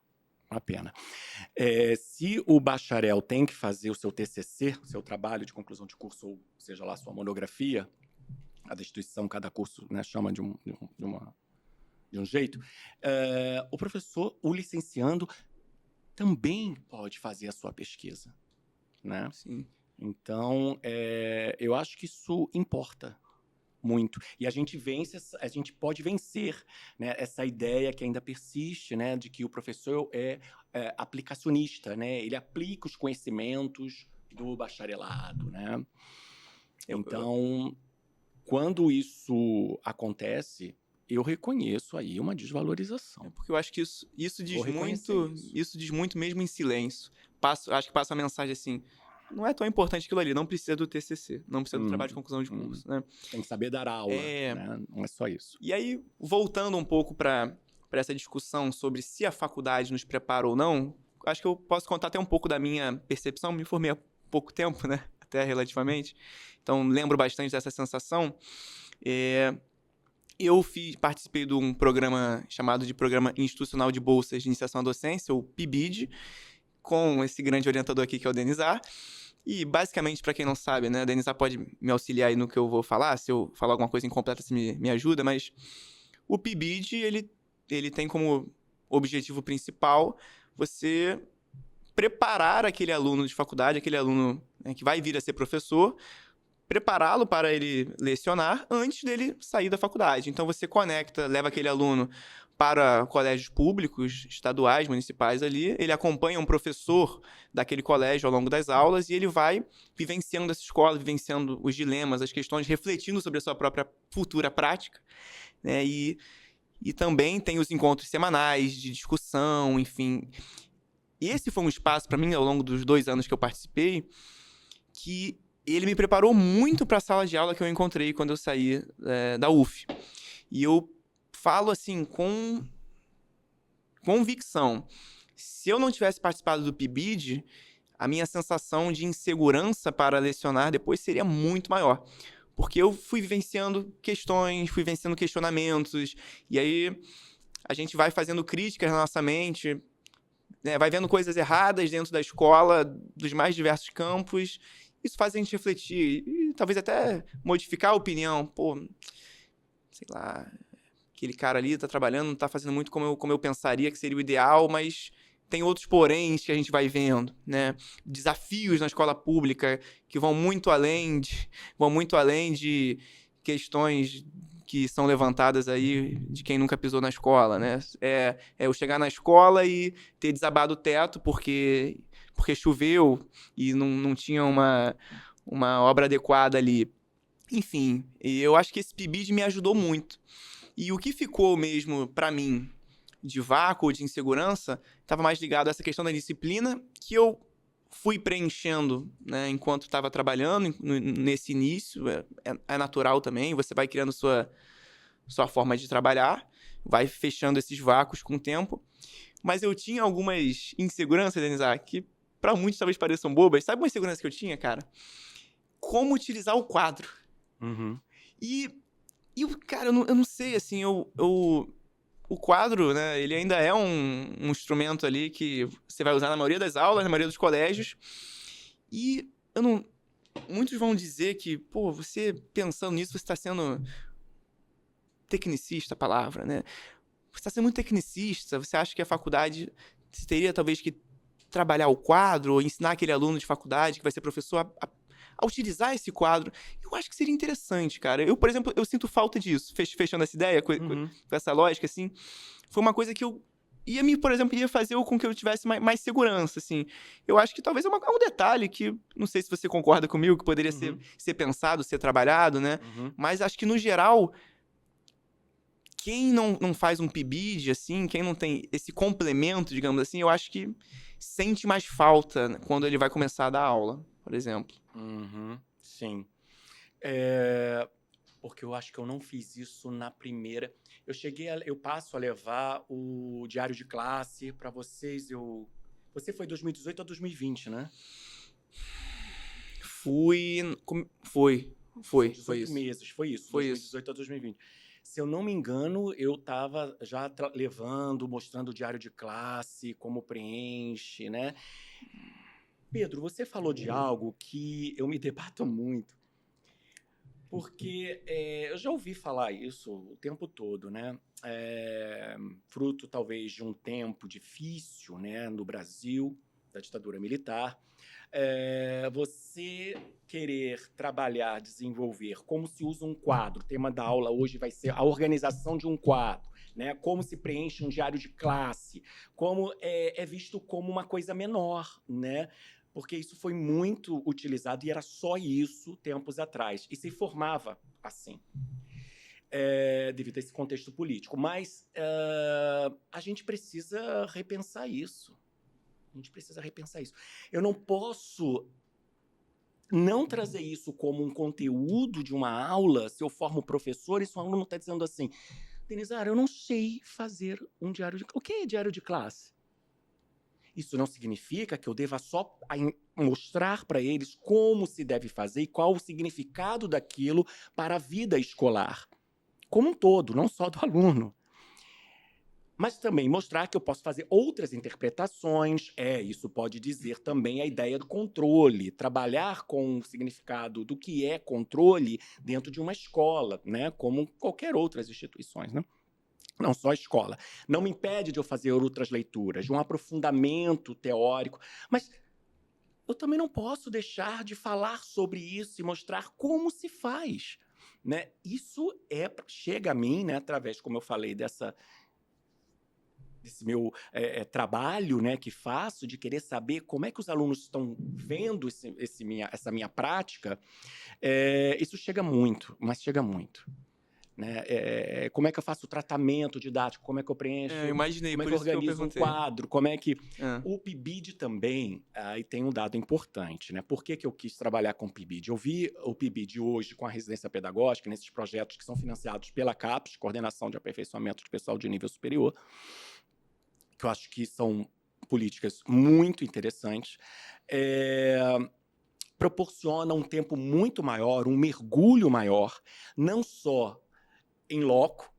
Se o bacharel tem que fazer o seu TCC, o seu trabalho de conclusão de curso, ou seja lá, sua monografia, cada instituição, cada curso, né, chama de um jeito, o professor, o licenciando, também pode fazer a sua pesquisa, né? Sim. Então, eu acho que isso importa muito. E a gente pode vencer, né, essa ideia que ainda persiste, né, de que o professor é aplicacionista, né? Ele aplica os conhecimentos do bacharelado, né? Então, quando isso acontece, eu reconheço aí uma desvalorização. Porque eu acho que isso diz muito mesmo em silêncio. Acho que passa uma mensagem assim: não é tão importante aquilo ali, não precisa do TCC, não precisa do trabalho de conclusão de curso, né? Tem que saber dar aula, né? Não é só isso. E aí, voltando um pouco para essa discussão sobre se a faculdade nos prepara ou não, acho que eu posso contar até um pouco da minha percepção. Me formei há pouco tempo, né? Até relativamente. Então, lembro bastante dessa sensação. Eu participei de um programa chamado de Programa Institucional de Bolsas de Iniciação à Docência, o PIBID, com esse grande orientador aqui, que é o Denizar. E, basicamente, para quem não sabe, né, o Denizar pode me auxiliar aí no que eu vou falar. Se eu falar alguma coisa incompleta, você me ajuda. Mas o PIBID, ele tem como objetivo principal você preparar aquele aluno de faculdade, aquele aluno, né, que vai vir a ser professor, prepará-lo para ele lecionar antes dele sair da faculdade. Então, você leva aquele aluno para colégios públicos, estaduais, municipais ali, ele acompanha um professor daquele colégio ao longo das aulas e ele vai vivenciando essa escola, vivenciando os dilemas, as questões, refletindo sobre a sua própria futura prática, né? E também tem os encontros semanais de discussão, enfim. esse foi um espaço para mim, ao longo dos 2 anos que eu participei, que ele me preparou muito para a sala de aula que eu encontrei quando eu saí da UF. E eu falo assim, com convicção, se eu não tivesse participado do PIBID, a minha sensação de insegurança para lecionar depois seria muito maior. Porque eu fui vivenciando questões, fui vencendo questionamentos, e aí a gente vai fazendo críticas na nossa mente, né, vai vendo coisas erradas dentro da escola, dos mais diversos campos. Isso faz a gente refletir e talvez até modificar a opinião. Pô, sei lá, aquele cara ali tá trabalhando, não tá fazendo muito como eu pensaria que seria o ideal, mas tem outros poréns que a gente vai vendo, né? Desafios na escola pública que vão muito além de questões que são levantadas aí de quem nunca pisou na escola, né? É eu chegar na escola e ter desabado o teto porque choveu e não tinha uma obra adequada ali. Enfim, e eu acho que esse PIBID me ajudou muito. E o que ficou mesmo para mim de vácuo, de insegurança, estava mais ligado a essa questão da disciplina que eu fui preenchendo, né, enquanto estava trabalhando nesse início. É natural também, você vai criando sua forma de trabalhar, vai fechando esses vácuos com o tempo. Mas eu tinha algumas inseguranças, Denizar, que para muitos talvez pareçam bobas. Sabe uma insegurança que eu tinha, cara? Como utilizar o quadro. Uhum. E cara, eu não sei, assim, o quadro, né, ele ainda é um instrumento ali que você vai usar na maioria das aulas, na maioria dos colégios. E eu não... Muitos vão dizer que, pô, você pensando nisso, você está sendo tecnicista, a palavra, né? Você está sendo muito tecnicista, você acha que a faculdade você teria talvez que trabalhar o quadro, ou ensinar aquele aluno de faculdade que vai ser professor a utilizar esse quadro. Eu acho que seria interessante, cara. Eu, por exemplo, eu sinto falta disso, fechando essa ideia com essa lógica, assim. Foi uma coisa que eu por exemplo, ia fazer com que eu tivesse mais segurança, assim. Eu acho que talvez é um detalhe que, não sei se você concorda comigo, que poderia ser pensado, ser trabalhado, né? Mas acho que, no geral, quem não faz um PIBID, assim, quem não tem esse complemento, digamos assim, eu acho que sente mais falta quando ele vai começar a dar aula, por exemplo. Sim. Porque eu acho que eu não fiz isso na primeira. Eu passo a levar o diário de classe para vocês. Você foi 2018 a 2020, né? Foi 18 isso. meses, foi isso, Foi 2018 a 2020. Se eu não me engano, eu estava já levando, mostrando o diário de classe, como preenche, né? Pedro, você falou de algo que eu me debato muito, porque eu já ouvi falar isso o tempo todo, né? Fruto talvez de um tempo difícil, né, no Brasil, da ditadura militar. Você querer trabalhar, desenvolver como se usa um quadro. O tema da aula hoje vai ser a organização de um quadro, né? Como se preenche um diário de classe, como é visto como uma coisa menor, né? Porque isso foi muito utilizado e era só isso tempos atrás. E se formava assim, devido a esse contexto político. Mas a gente precisa repensar isso. Eu não posso não trazer isso como um conteúdo de uma aula se eu formo professor e se o aluno está dizendo assim, Denizar, eu não sei fazer um diário de classe. O que é diário de classe? Isso não significa que eu deva só mostrar para eles como se deve fazer e qual o significado daquilo para a vida escolar, como um todo, não só do aluno. Mas também mostrar que eu posso fazer outras interpretações. Isso pode dizer também a ideia do controle, trabalhar com o significado do que é controle dentro de uma escola, né? Como qualquer outras instituições, né? Não só a escola. Não me impede de eu fazer outras leituras, de um aprofundamento teórico, mas eu também não posso deixar de falar sobre isso e mostrar como se faz, né? Isso chega a mim, né, através, como eu falei, desse meu trabalho, né, que faço, de querer saber como é que os alunos estão vendo essa minha prática. Isso chega muito, mas chega muito. né? Como é que eu faço o tratamento didático? Como é que eu preencho? Eu imaginei, Como é por que eu isso que eu organizo um perguntei. quadro? Como é que... Ah, O PIBID também, aí tem um dado importante, né? Por que que eu quis trabalhar com o PIBID? Eu vi o PIBID hoje com a residência pedagógica, nesses projetos que são financiados pela CAPES, Coordenação de Aperfeiçoamento de Pessoal de Nível Superior, que eu acho que são políticas muito interessantes, proporciona um tempo muito maior, um mergulho maior, não só em loco,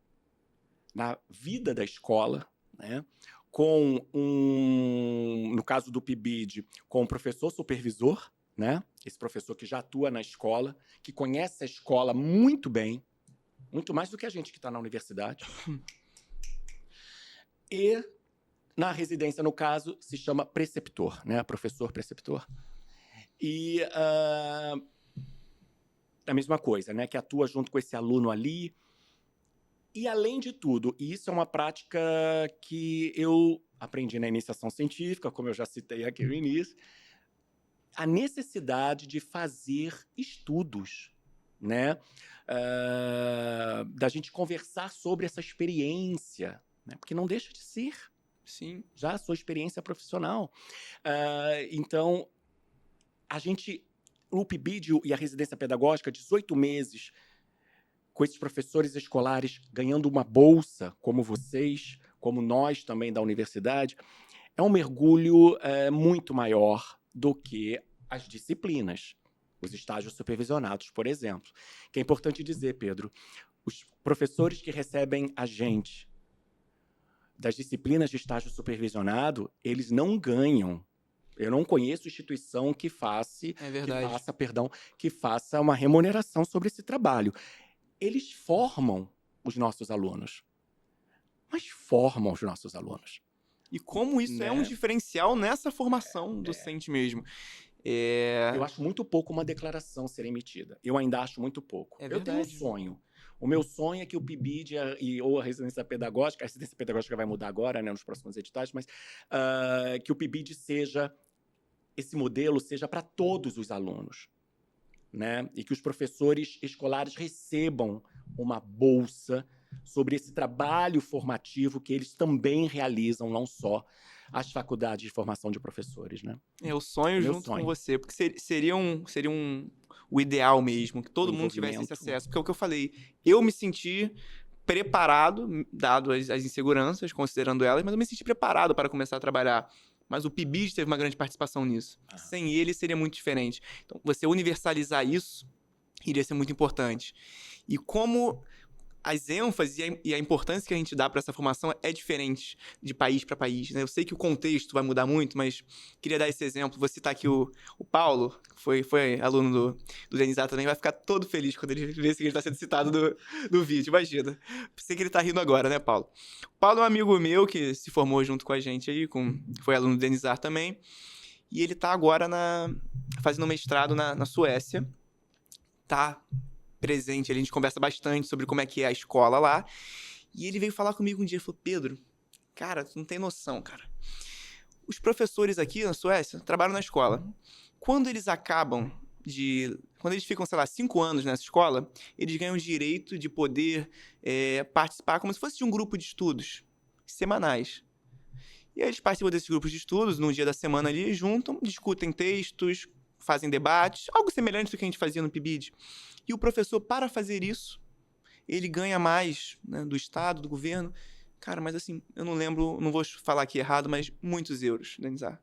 na vida da escola, né? No caso do PIBID, com um professor supervisor, né? Esse professor que já atua na escola, que conhece a escola muito bem, muito mais do que a gente que está na universidade. E na residência, no caso, se chama preceptor, né? Professor preceptor. E a mesma coisa, né? Que atua junto com esse aluno ali. E, além de tudo, e isso é uma prática que eu aprendi na iniciação científica, como eu já citei aqui no início, a necessidade de fazer estudos, né? Da gente conversar sobre essa experiência, né? Porque não deixa de ser sim. já a sua experiência profissional. Então, o PIBID e a residência pedagógica, 18 meses, com esses professores escolares ganhando uma bolsa, como vocês, como nós também da universidade, é um mergulho muito maior do que as disciplinas, os estágios supervisionados, por exemplo. Que é importante dizer, Pedro, os professores que recebem a gente das disciplinas de estágio supervisionado, eles não ganham. Eu não conheço instituição que faça uma remuneração sobre esse trabalho. Eles formam os nossos alunos. Mas formam os nossos alunos. E como isso é um diferencial nessa formação docente mesmo. Eu acho muito pouco uma declaração ser emitida. Eu ainda acho muito pouco. Eu tenho um sonho. O meu sonho é que o PIBID ou a residência pedagógica vai mudar agora, né, nos próximos editais, mas que o PIBID seja, esse modelo seja para todos os alunos, né? E que os professores escolares recebam uma bolsa sobre esse trabalho formativo que eles também realizam, não só as faculdades de formação de professores, né? Eu sonho junto com você, porque seria o ideal mesmo, que todo mundo tivesse esse acesso. Porque é o que eu falei, eu me senti preparado, dado as inseguranças, considerando elas, mas eu me senti preparado para começar a trabalhar. Mas o PIBID teve uma grande participação nisso. Sem ele, seria muito diferente. Então, você universalizar isso iria ser muito importante. E como as ênfases e a importância que a gente dá para essa formação é diferente de país para país, né? Eu sei que o contexto vai mudar muito, mas queria dar esse exemplo. Vou citar aqui o Paulo, que foi aluno do Denizar também, vai ficar todo feliz quando ele ver que ele está sendo citado do vídeo, imagina. Sei que ele está rindo agora, né, Paulo? O Paulo é um amigo meu que se formou junto com a gente aí, foi aluno do Denizar também, e ele está agora fazendo um mestrado na Suécia. Tá presente, a gente conversa bastante sobre como é que é a escola lá. E ele veio falar comigo um dia e falou: Pedro, cara, tu não tem noção, cara. Os professores aqui na Suécia trabalham na escola. Quando eles ficam, sei lá, 5 anos nessa escola, eles ganham o direito de poder participar como se fosse de um grupo de estudos semanais. E aí eles participam desses grupos de estudos, no dia da semana ali, juntam, discutem textos, fazem debates, algo semelhante do que a gente fazia no PIBID. E o professor, para fazer isso, ele ganha mais, né, do Estado, do governo. Cara, mas assim, eu não lembro, não vou falar aqui errado, mas muitos euros, Denizar.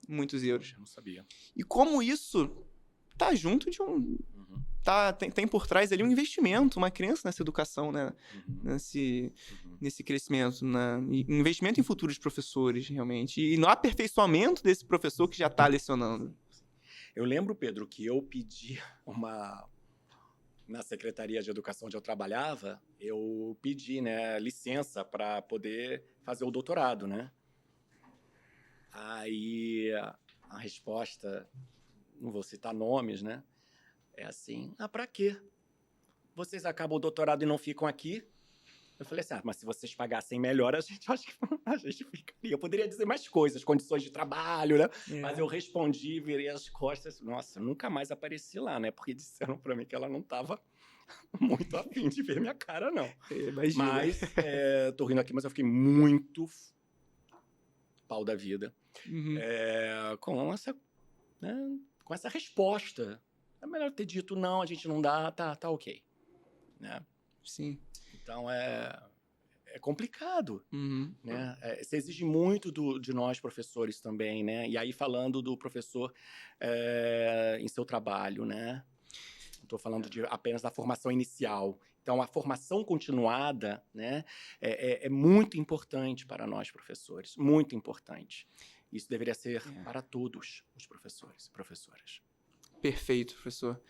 Muitos euros. Eu não sabia. E como isso tá junto de um... Tem por trás ali um investimento, uma crença nessa educação, né? Nesse crescimento, investimento em futuros professores, realmente. E no aperfeiçoamento desse professor que já está lecionando. Eu lembro, Pedro, que eu pedi na Secretaria de Educação onde eu trabalhava, eu pedi, né, licença para poder fazer o doutorado, né? Aí a resposta, não vou citar nomes, né? É assim: para quê? Vocês acabam o doutorado e não ficam aqui? Eu falei assim: mas se vocês pagassem melhor, acho que a gente ficaria. Eu poderia dizer mais coisas, condições de trabalho, né? Mas eu respondi, virei as costas. Nossa, nunca mais apareci lá, né? Porque disseram para mim que ela não estava muito afim de ver minha cara, não. Imagina. Mas, tô rindo aqui, mas eu fiquei muito pau da vida Uhum. com essa, né, com essa resposta. É melhor ter dito não, a gente não dá, tá ok, né? Sim. Então é complicado, Uhum. né? Você exige muito de nós professores também, né? E aí falando do professor em seu trabalho, né? Não estou falando apenas da formação inicial. Então, a formação continuada, né, é muito importante para nós professores, muito importante. Isso deveria ser para todos os professores e professoras. Perfeito, professor.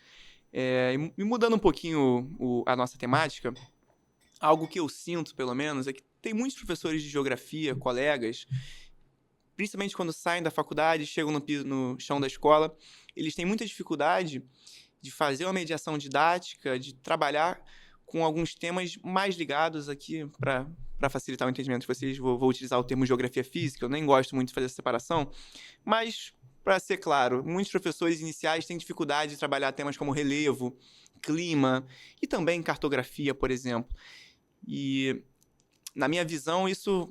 E mudando um pouquinho a nossa temática, algo que eu sinto, pelo menos, é que tem muitos professores de geografia, colegas, principalmente quando saem da faculdade e chegam no chão da escola, eles têm muita dificuldade de fazer uma mediação didática, de trabalhar com alguns temas mais ligados aqui para facilitar o entendimento de vocês. Vou utilizar o termo geografia física, eu nem gosto muito de fazer essa separação, mas, para ser claro, muitos professores iniciais têm dificuldade de trabalhar temas como relevo, clima e também cartografia, por exemplo. E, na minha visão, isso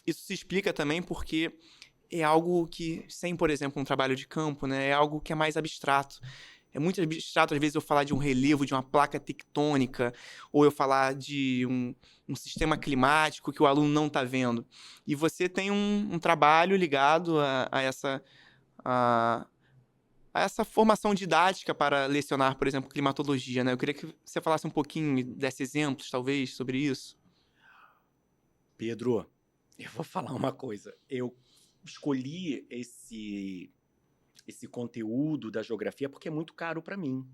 se explica também porque é algo que, sem, por exemplo, um trabalho de campo, né, é algo que é mais abstrato. É muito abstrato, às vezes, eu falar de um relevo, de uma placa tectônica, ou eu falar de um sistema climático que o aluno não está vendo. E você tem um trabalho ligado a essa formação didática para lecionar, por exemplo, climatologia, né? Eu queria que você falasse um pouquinho, desse exemplos, talvez, sobre isso. Pedro, eu vou falar uma coisa. Eu escolhi esse conteúdo da geografia porque é muito caro para mim.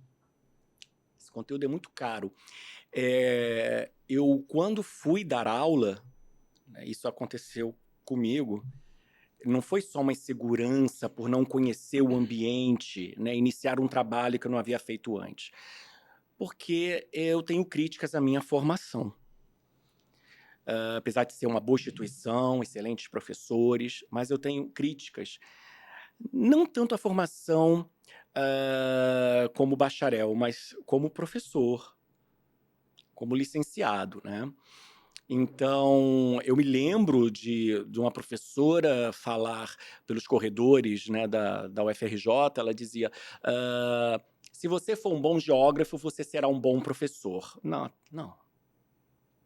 Esse conteúdo é muito caro. Eu, quando fui dar aula, né, isso aconteceu comigo, não foi só uma insegurança por não conhecer o ambiente, né, iniciar um trabalho que eu não havia feito antes, porque eu tenho críticas à minha formação. Apesar de ser uma boa instituição, excelentes professores, mas eu tenho críticas, não tanto à formação como bacharel, mas como professor, como licenciado, né? Então, eu me lembro de uma professora falar pelos corredores, né, da UFRJ, ela dizia: se você for um bom geógrafo, você será um bom professor.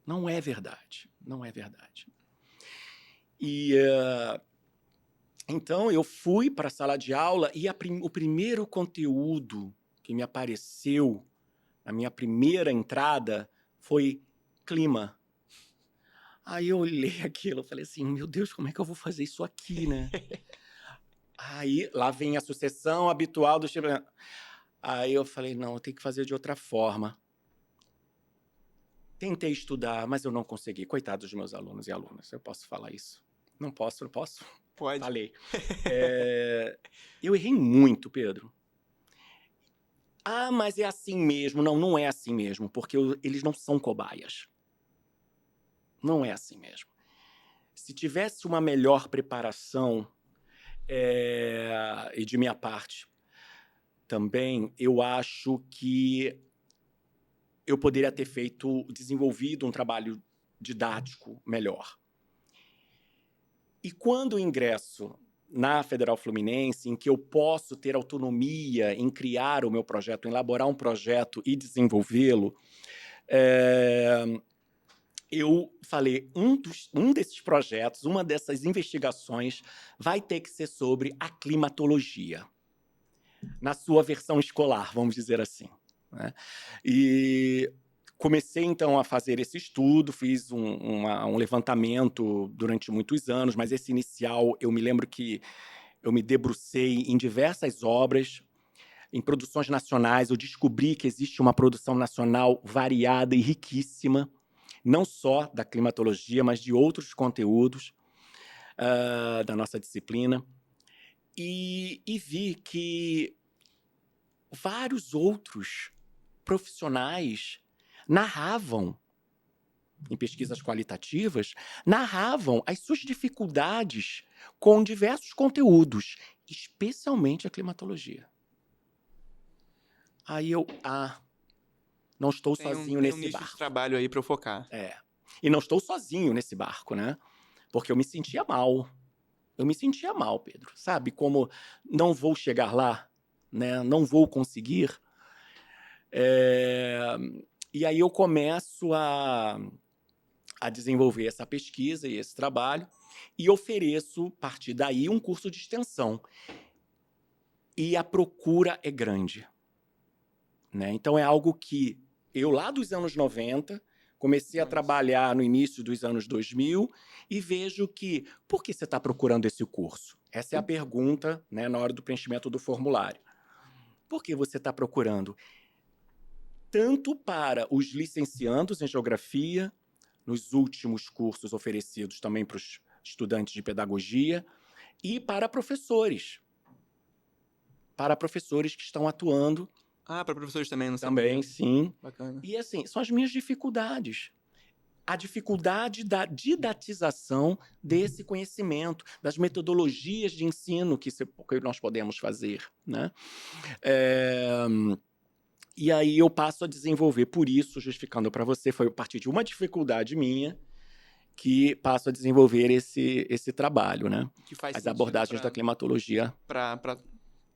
Não é verdade. Não é verdade. E então eu fui para a sala de aula e o primeiro conteúdo que me apareceu na minha primeira entrada foi clima. Aí eu olhei aquilo e falei assim: meu Deus, como é que eu vou fazer isso aqui, né? Aí lá vem a sucessão habitual do tipo. Aí eu falei: não, eu tenho que fazer de outra forma. Tentei estudar, mas eu não consegui. Coitados dos meus alunos e alunas. Eu posso falar isso? Não posso? Pode. Falei. Eu errei muito, Pedro. Ah, mas é assim mesmo. Não, não é assim mesmo, porque eles não são cobaias. Não é assim mesmo. Se tivesse uma melhor preparação, e de minha parte também, eu acho que eu poderia ter desenvolvido um trabalho didático melhor. E quando eu ingresso na Federal Fluminense, em que eu posso ter autonomia em criar o meu projeto, em elaborar um projeto e desenvolvê-lo, eu falei, um desses projetos, uma dessas investigações vai ter que ser sobre a climatologia, na sua versão escolar, vamos dizer assim, né? E comecei, então, a fazer esse estudo, fiz um levantamento durante muitos anos, mas esse inicial, eu me lembro que eu me debrucei em diversas obras, em produções nacionais, eu descobri que existe uma produção nacional variada e riquíssima, não só da climatologia, mas de outros conteúdos da nossa disciplina, e vi que vários outros profissionais narravam, em pesquisas qualitativas, narravam as suas dificuldades com diversos conteúdos, especialmente a climatologia. Aí eu, não estou Tem sozinho tem um nesse nicho de barco. trabalho aí pra eu focar. É. E não estou sozinho nesse barco, né? Porque eu me sentia mal. Eu me sentia mal, Pedro. Sabe? Como não vou chegar lá, né? Não vou conseguir. É, E aí eu começo a desenvolver essa pesquisa e esse trabalho e ofereço, a partir daí, um curso de extensão. E a procura é grande, né? Então é algo que eu, lá dos anos 90, comecei a Nossa. trabalhar no início dos anos 2000 e vejo que, por que você está procurando esse curso? Essa é a pergunta, né, na hora do preenchimento do formulário. Por que você está procurando? Tanto para os licenciandos em geografia, nos últimos cursos oferecidos também para os estudantes de pedagogia, e para professores. Para professores que estão atuando Para professores também, não também, sabia. sim. Bacana. E assim, são as minhas dificuldades. A dificuldade da didatização desse conhecimento, das metodologias de ensino que nós podemos fazer, né? É, E aí eu passo a desenvolver, por isso, justificando para você, foi a partir de uma dificuldade minha que passo a desenvolver esse trabalho, né? Que faz As sentido abordagens da climatologia. para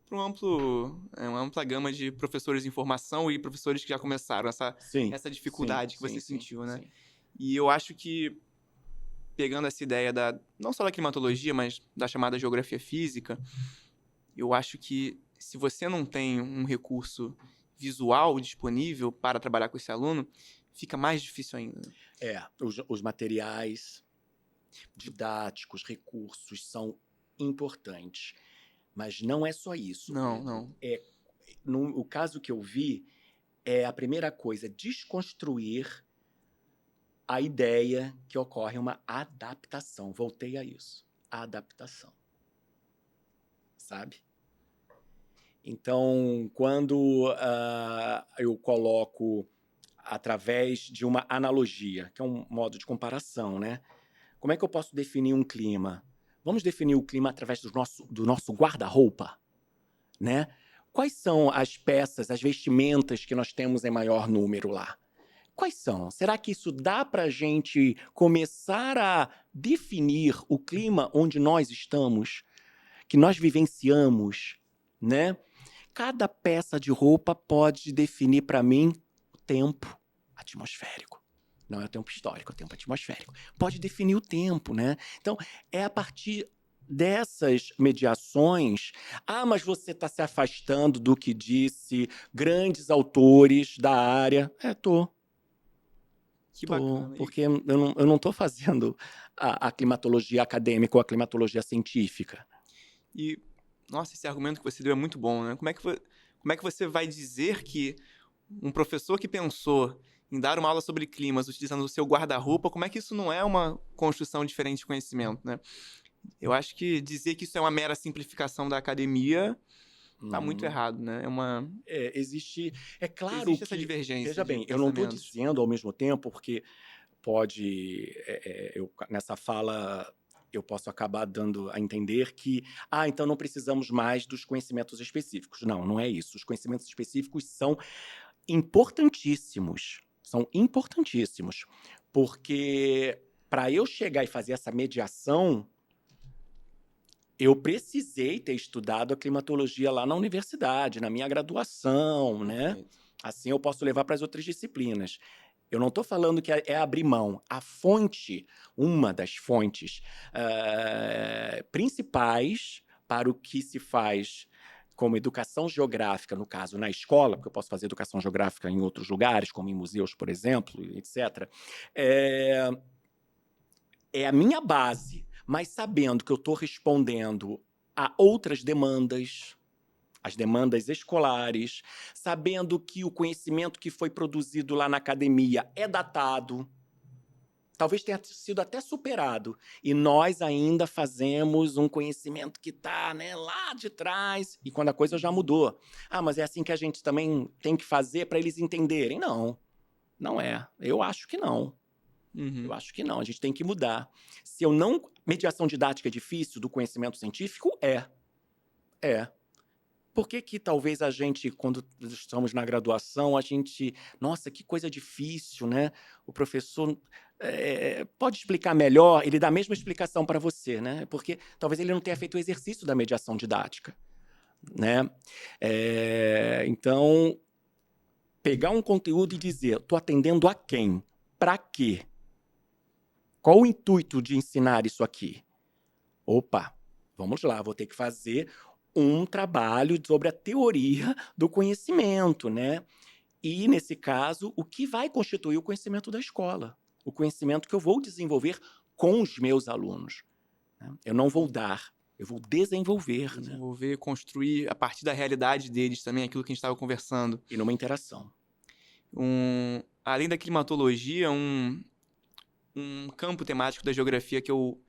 uma ampla gama de professores em formação e professores que já começaram, Sim, essa sim, dificuldade que sim, você sim, sentiu, né? sim. E eu acho que, pegando essa ideia não só da climatologia, mas da chamada geografia física, eu acho que se você não tem um recurso visual disponível para trabalhar com esse aluno, fica mais difícil ainda. Os materiais didáticos, recursos são importantes. Mas não é só isso, Não, Pedro. não. O caso que eu vi, a primeira coisa, desconstruir a ideia que ocorre uma adaptação. Voltei a isso. A adaptação. Sabe? Então, quando eu coloco através de uma analogia, que é um modo de comparação, né? Como é que eu posso definir um clima? Vamos definir o clima através do nosso guarda-roupa, né? Quais são as peças, as vestimentas que nós temos em maior número lá? Quais são? Será que isso dá para a gente começar a definir o clima onde nós estamos, que nós vivenciamos, né? Cada peça de roupa pode definir para mim o tempo atmosférico. Não é o tempo histórico, é o tempo atmosférico. Pode definir o tempo, né? Então, é a partir dessas mediações. Mas você está se afastando do que disse grandes autores da área. Tô. Que bacana. Porque eu não estou fazendo a climatologia acadêmica ou a climatologia científica. Nossa, esse argumento que você deu é muito bom, né? Como é que você vai dizer que um professor que pensou em dar uma aula sobre climas utilizando o seu guarda-roupa, como é que isso não é uma construção diferente de conhecimento, né? Eu acho que dizer que isso é uma mera simplificação da academia tá muito errado, né? Existe. É claro Existe essa que. divergência Veja de bem, eu não estou pensamentos. dizendo ao mesmo tempo, porque pode. Nessa fala. Eu posso acabar dando a entender que, então não precisamos mais dos conhecimentos específicos. Não, não é isso. Os conhecimentos específicos são importantíssimos. São importantíssimos. Porque para eu chegar e fazer essa mediação, eu precisei ter estudado a climatologia lá na universidade, na minha graduação, né? Perfeito. Assim eu posso levar para as outras disciplinas. Eu não estou falando que é abrir mão. A fonte, uma das fontes principais para o que se faz como educação geográfica, no caso, na escola, porque eu posso fazer educação geográfica em outros lugares, como em museus, por exemplo, etc., é a minha base, mas sabendo que eu estou respondendo a outras demandas, as demandas escolares, sabendo que o conhecimento que foi produzido lá na academia é datado, talvez tenha sido até superado, e nós ainda fazemos um conhecimento que está, né, lá de trás, e quando a coisa já mudou. Mas é assim que a gente também tem que fazer para eles entenderem? Não, não é. Eu acho que não. Eu acho que não, a gente tem que mudar. Se eu não. Mediação didática é difícil do conhecimento científico? É. por que que talvez a gente, quando estamos na graduação, a gente... Nossa, que coisa difícil, né? O professor pode explicar melhor, ele dá a mesma explicação para você, né? Porque talvez ele não tenha feito o exercício da mediação didática, né? Então, pegar um conteúdo e dizer, estou atendendo a quem? Para quê? Qual o intuito de ensinar isso aqui? Opa, vamos lá, vou ter que fazer um trabalho sobre a teoria do conhecimento, né? E, nesse caso, o que vai constituir o conhecimento da escola? O conhecimento que eu vou desenvolver com os meus alunos, né? Eu não vou dar, eu vou desenvolver, né? Desenvolver, construir a partir da realidade deles também, aquilo que a gente estava conversando. E numa interação. Além da climatologia, um campo temático da geografia que eu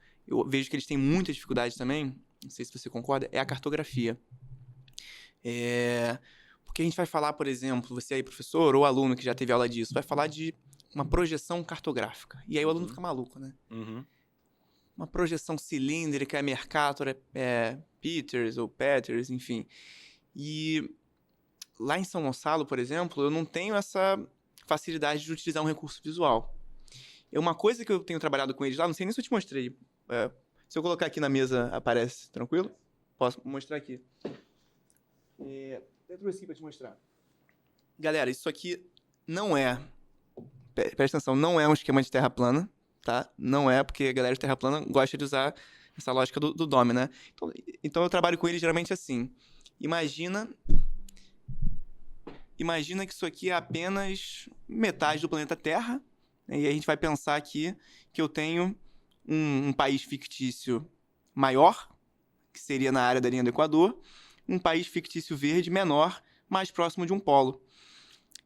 vejo que eles têm muita dificuldade também, não sei se você concorda, é a cartografia. Porque a gente vai falar, por exemplo, você aí, professor, ou aluno que já teve aula disso, vai falar de uma projeção cartográfica. E aí o aluno fica maluco, né? Uma projeção cilíndrica, Mercator, Peters ou Peters, enfim. E lá em São Gonçalo, por exemplo, eu não tenho essa facilidade de utilizar um recurso visual. Uma coisa que eu tenho trabalhado com eles lá, não sei nem se eu te mostrei. Se eu colocar aqui na mesa, aparece, tranquilo? Posso mostrar aqui. Eu trouxe aqui para te mostrar. Galera, isso aqui não é... Presta atenção, não é um esquema de terra plana, tá? Não é, porque a galera de terra plana gosta de usar essa lógica do DOM, né? Então eu trabalho com eles geralmente assim. Imagina que isso aqui é apenas metade do planeta Terra, né? E aí a gente vai pensar aqui que eu tenho um país fictício maior, que seria na área da linha do Equador, um país fictício verde menor, mais próximo de um polo.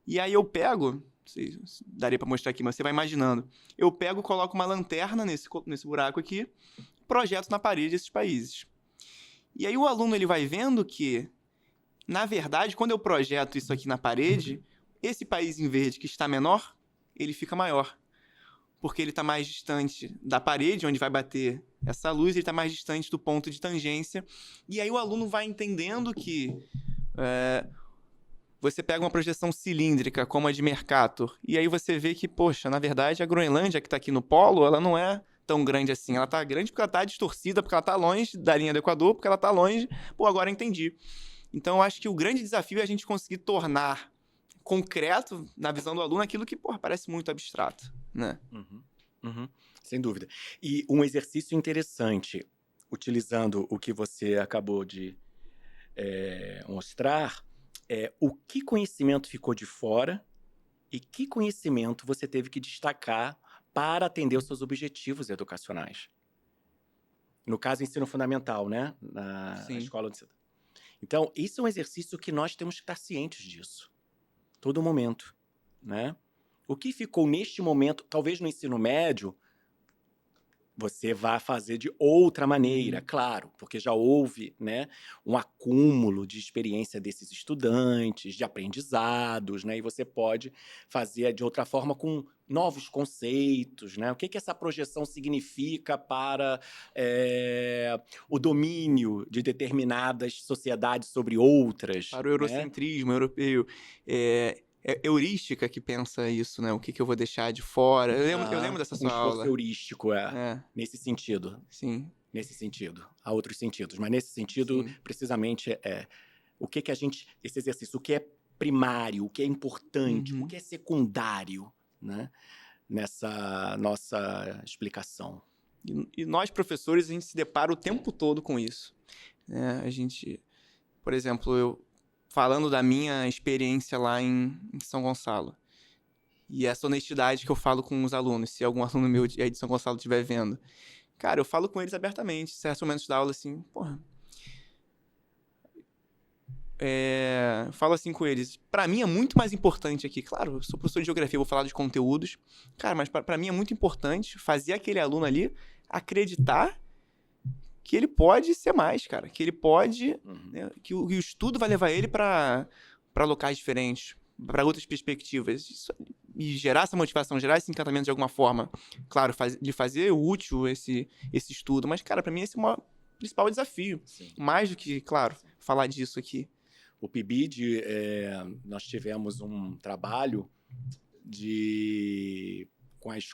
E aí eu pego, não sei se daria para mostrar aqui, mas você vai imaginando, eu pego, coloco uma lanterna nesse buraco aqui, projeto na parede esses países. E aí o aluno ele vai vendo que, na verdade, quando eu projeto isso aqui na parede, esse país em verde que está menor, ele fica maior. Porque ele está mais distante da parede, onde vai bater essa luz, ele está mais distante do ponto de tangência. E aí o aluno vai entendendo que você pega uma projeção cilíndrica, como a de Mercator, e aí você vê que, poxa, na verdade, a Groenlândia, que está aqui no polo, ela não é tão grande assim. Ela está grande porque ela está distorcida, porque ela está longe da linha do Equador, porque ela está longe... Pô, agora eu entendi. Então, eu acho que o grande desafio é a gente conseguir tornar concreto, na visão do aluno, aquilo que, porra, parece muito abstrato, né? Sem dúvida. E um exercício interessante, utilizando o que você acabou de mostrar, o que conhecimento ficou de fora e que conhecimento você teve que destacar para atender os seus objetivos educacionais. No caso, ensino fundamental, né? Na escola onde você... Então, isso é um exercício que nós temos que estar cientes disso. Todo momento, né? O que ficou neste momento, talvez no ensino médio, você vai fazer de outra maneira, claro, porque já houve, né, um acúmulo de experiência desses estudantes, de aprendizados, né, e você pode fazer de outra forma com novos conceitos, né? O que essa projeção significa para o domínio de determinadas sociedades sobre outras. Para o eurocentrismo europeu. Heurística que pensa isso, né? O que eu vou deixar de fora. Eu lembro dessa sua aula. Esforço heurístico, nesse sentido. Sim. Nesse sentido. Há outros sentidos, mas nesse sentido, precisamente, o que a gente... Esse exercício, o que é primário, o que é importante, o que é secundário, né? Nessa nossa explicação. E nós, professores, a gente se depara o tempo todo com isso. A gente... Por exemplo, falando da minha experiência lá em São Gonçalo. E essa honestidade que eu falo com os alunos, se algum aluno meu aí de São Gonçalo estiver vendo. Cara, eu falo com eles abertamente, em certos momentos da aula, assim, porra. Falo assim com eles, pra mim é muito mais importante aqui, claro, eu sou professor de geografia, vou falar de conteúdos, cara, mas pra mim é muito importante fazer aquele aluno ali acreditar que ele pode ser mais, cara, que ele pode, né, que o estudo vai levar ele pra locais diferentes, pra outras perspectivas, e gerar essa motivação, gerar esse encantamento de alguma forma, claro, de fazer útil esse estudo, mas, cara, pra mim esse é o principal desafio, mais do que, claro, falar disso aqui. O PIBID, nós tivemos um trabalho com as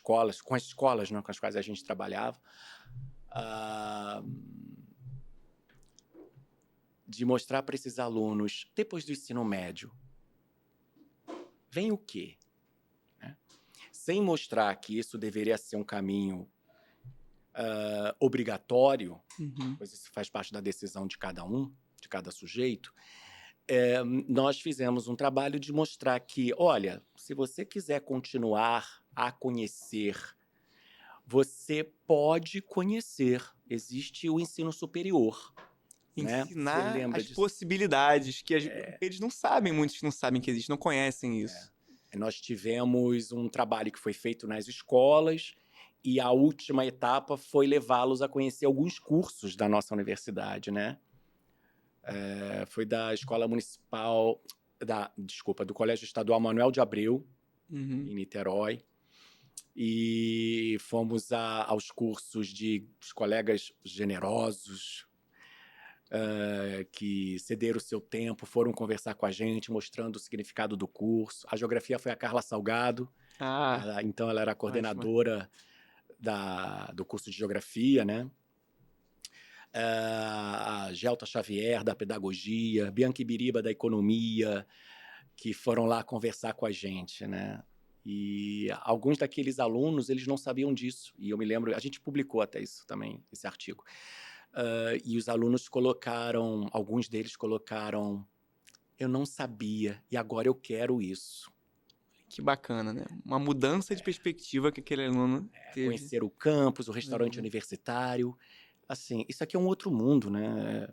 escolas, né, com as quais a gente trabalhava, de mostrar para esses alunos, depois do ensino médio, vem o quê? Né? Sem mostrar que isso deveria ser um caminho obrigatório, pois isso faz parte da decisão de cada um, de cada sujeito, nós fizemos um trabalho de mostrar que, olha, se você quiser continuar a conhecer, você pode conhecer. Existe o ensino superior. Ensinar né? as possibilidades que eles não sabem, muitos não sabem que existe, não conhecem isso. Nós tivemos um trabalho que foi feito nas escolas e a última etapa foi levá-los a conhecer alguns cursos da nossa universidade, né? Foi da Escola Municipal, do Colégio Estadual Manuel de Abreu, em Niterói. E fomos aos cursos dos colegas generosos, que cederam o seu tempo, foram conversar com a gente, mostrando o significado do curso. A geografia foi a Carla Salgado, então ela era a coordenadora do curso de geografia, né? A Gelta Xavier, da pedagogia, Bianca Ibiriba, da economia, que foram lá conversar com a gente, né? E alguns daqueles alunos, eles não sabiam disso. E eu me lembro, a gente publicou até isso também, esse artigo. E os alunos alguns deles colocaram, eu não sabia, e agora eu quero isso. Que bacana, né? Uma mudança de perspectiva que aquele aluno teve. Conhecer o campus, o restaurante universitário. Assim, isso aqui é um outro mundo, né?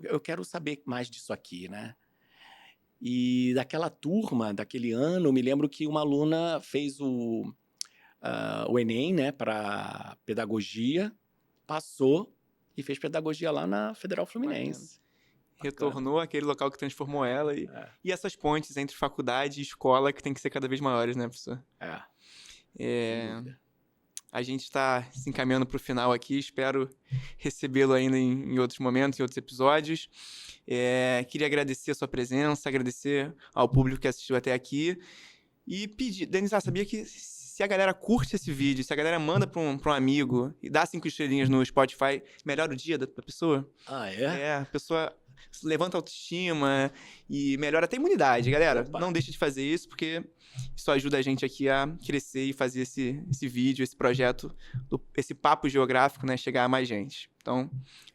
Eu quero saber mais disso aqui, né? E daquela turma, daquele ano, eu me lembro que uma aluna fez o Enem, né, para pedagogia, passou e fez pedagogia lá na Federal Fluminense. Retornou àquele local que transformou ela. E essas pontes entre faculdade e escola que tem que ser cada vez maiores, né, professor? A gente está se encaminhando para o final aqui, espero recebê-lo ainda em outros momentos, em outros episódios. Queria agradecer a sua presença, agradecer ao público que assistiu até aqui e pedir... Denis, sabia que se a galera curte esse vídeo, se a galera manda para um amigo e dá 5 estrelinhas no Spotify, melhora o dia da pessoa? A pessoa levanta a autoestima e melhora até a imunidade, galera. Não deixe de fazer isso, porque isso ajuda a gente aqui a crescer e fazer esse vídeo, esse projeto, esse papo geográfico, né, chegar a mais gente. Então,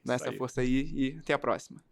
dá essa força aí e até a próxima.